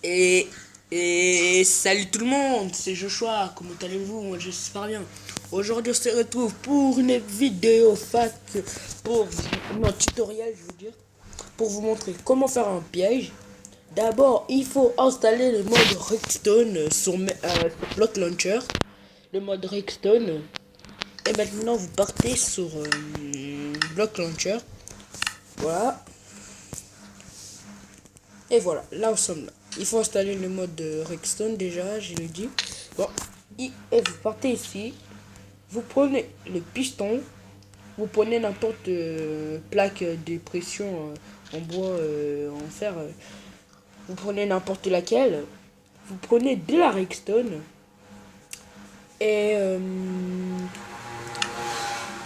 Et, et salut tout le monde, c'est Joshua, comment allez-vous? Moi j'espère bien. Aujourd'hui on se retrouve pour une vidéo fac, pour un tutoriel je veux dire, pour vous montrer comment faire un piège. D'abord il faut installer le mode Redstone sur Block Launcher, le mode Redstone. Et maintenant vous partez sur Block Launcher, voilà. Et voilà, là nous sommes là. Il faut installer le mode Redstone déjà, je l'ai dit. Bon, et vous partez ici, vous prenez le piston, vous prenez n'importe plaque de pression en bois, en fer, vous prenez n'importe laquelle, vous prenez de la Redstone et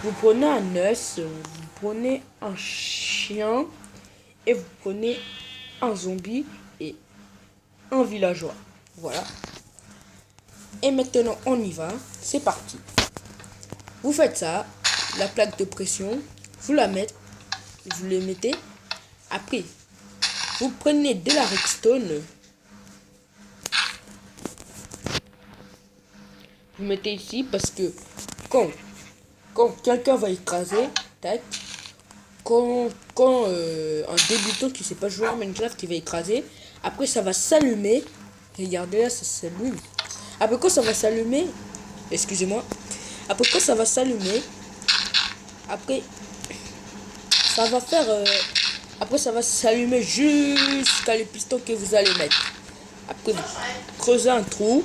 vous prenez un os, vous prenez un chien et vous prenez un zombie et un villageois. Voilà. Et maintenant on y va, c'est parti. Vous faites ça, la plaque de pression, vous la mettez, vous les mettez. Après, vous prenez de la redstone, vous mettez ici parce que quand quelqu'un va écraser, tac, quand un débutant qui sait pas jouer à Minecraft qui va écraser, après ça va s'allumer. Regardez là, ça s'allume. Après quand ça va s'allumer, excusez-moi. Après quand ça va s'allumer, après ça va faire après ça va s'allumer jusqu'à les pistons que vous allez mettre. Après vous creusez un trou.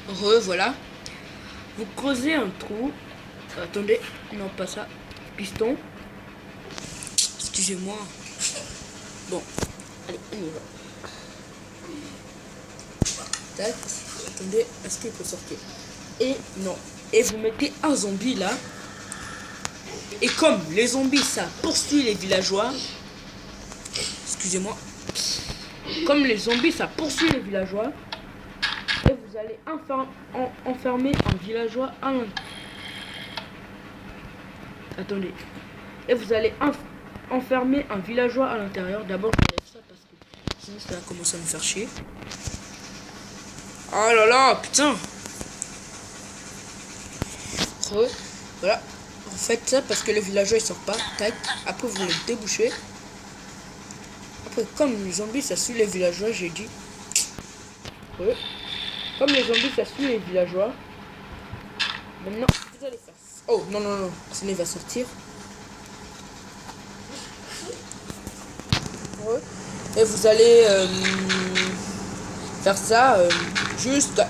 Voilà. Vous creusez un trou. Attendez, non pas ça. Piston. Excusez-moi. Bon, allez, on y va. Tac. Attendez, est-ce qu'il peut sortir? Et non. Et vous mettez un zombie là. Et comme les zombies ça poursuit les villageois. Excusez-moi. Comme les zombies ça poursuit les villageois. Et vous allez enfermer un villageois à l'intérieur. Attendez. Et vous allez enfermer un villageois à l'intérieur. D'abord je vais faire ça parce que sinon ça va commencer à me faire chier. Oh là là, putain. Voilà. Vous faites ça parce que le villageois il sort pas. Tac. Après vous le débouchez. Après comme les zombies ça suit les villageois, j'ai dit. Comme les zombies ça suit les villageois. Maintenant vous allez faire ça. Oh non non non, sinon il va sortir. Et vous allez faire ça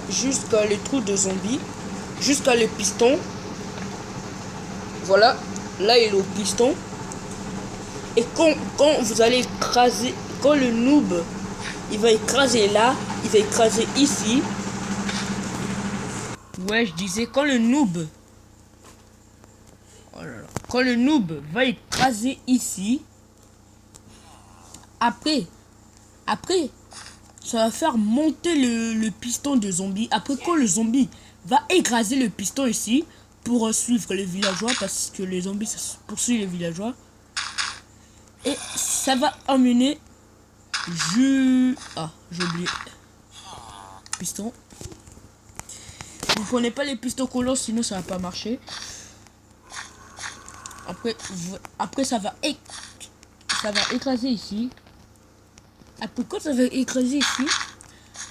jusqu'à les trous de zombies, jusqu'à les pistons. Voilà, là il est au piston. Et quand vous allez écraser, quand le noob il va écraser là, il va écraser ici. Ouais, je disais quand le noob, oh là là, quand le noob va écraser ici. Après, ça va faire monter le piston de zombie. Après, quand le zombie va écraser le piston ici pour suivre les villageois, parce que les zombies ça poursuit les villageois. Et ça va emmener ah, j'ai oublié. Piston. Vous prenez pas les pistons collants, sinon ça va pas marcher. Après ça va écraser ici. Après quand ça va écraser ici,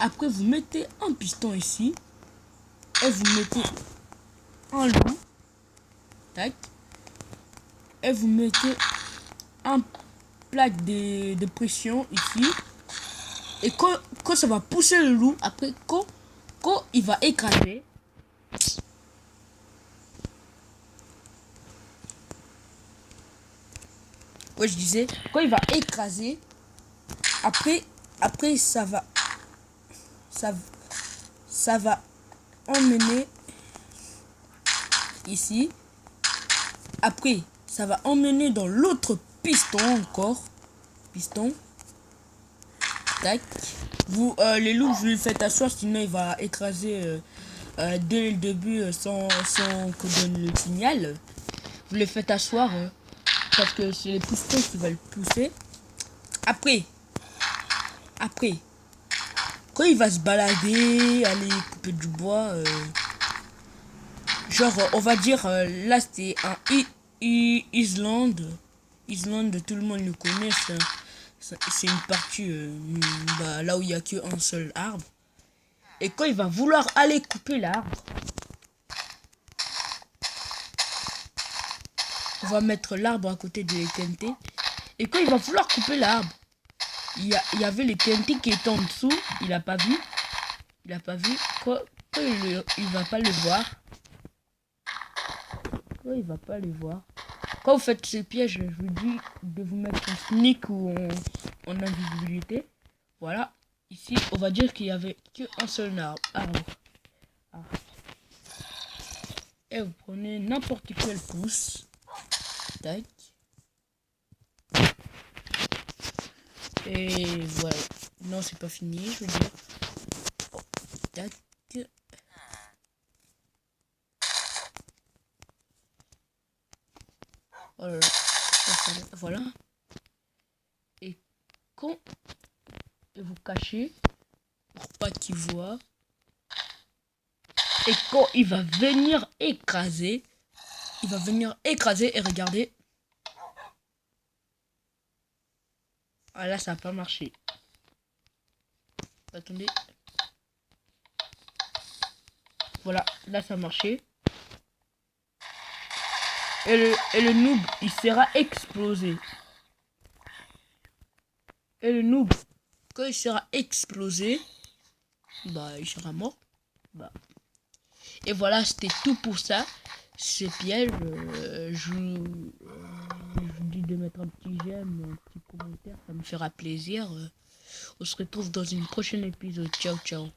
après vous mettez un piston ici et vous mettez un loup, tac, et vous mettez un plaque de pression ici. Et quand ça va pousser le loup, après quand il va écraser, ouais je disais, quand il va écraser, après ça va emmener ici. Après ça va emmener dans l'autre piston encore. Piston. Tac. Vous les loups vous les faites asseoir, sinon il va écraser dès le début sans que donne le signal. Vous les faites asseoir parce que c'est les pistons qui va le pousser. Après quand il va se balader, aller couper du bois, genre, on va dire, là, c'était un Islande. Islande, tout le monde le connaît. C'est une partie là où il n'y a qu'un seul arbre. Et quand il va vouloir aller couper l'arbre, on va mettre l'arbre à côté de TNT. Et quand il va vouloir couper l'arbre, il y avait les TNT qui étaient en dessous. Il a pas vu. Il a pas vu. Quand il va pas le voir. Quand il va pas le voir. Quand vous faites ces pièges, je vous dis de vous mettre en sneak ou en invisibilité. Voilà. Ici, on va dire qu'il y avait qu'un seul arbre. Et vous prenez n'importe quel pouce. Tac. Et voilà. Non, c'est pas fini, je veux dire. Tac. Voilà. Et quand vous cachez, pour pas qu'il voit. Et quand il va venir écraser, et regardez. Ah là, ça n'a pas marché. Attendez. Voilà, là ça a marché. Et le noob, il sera explosé. Et le noob, quand il sera explosé, bah il sera mort. Bah. Et voilà, c'était tout pour ça. Ce piège, je vous dis de mettre un petit j'aime, un petit commentaire, ça me fera plaisir. On se retrouve dans une prochaine épisode. Ciao, ciao.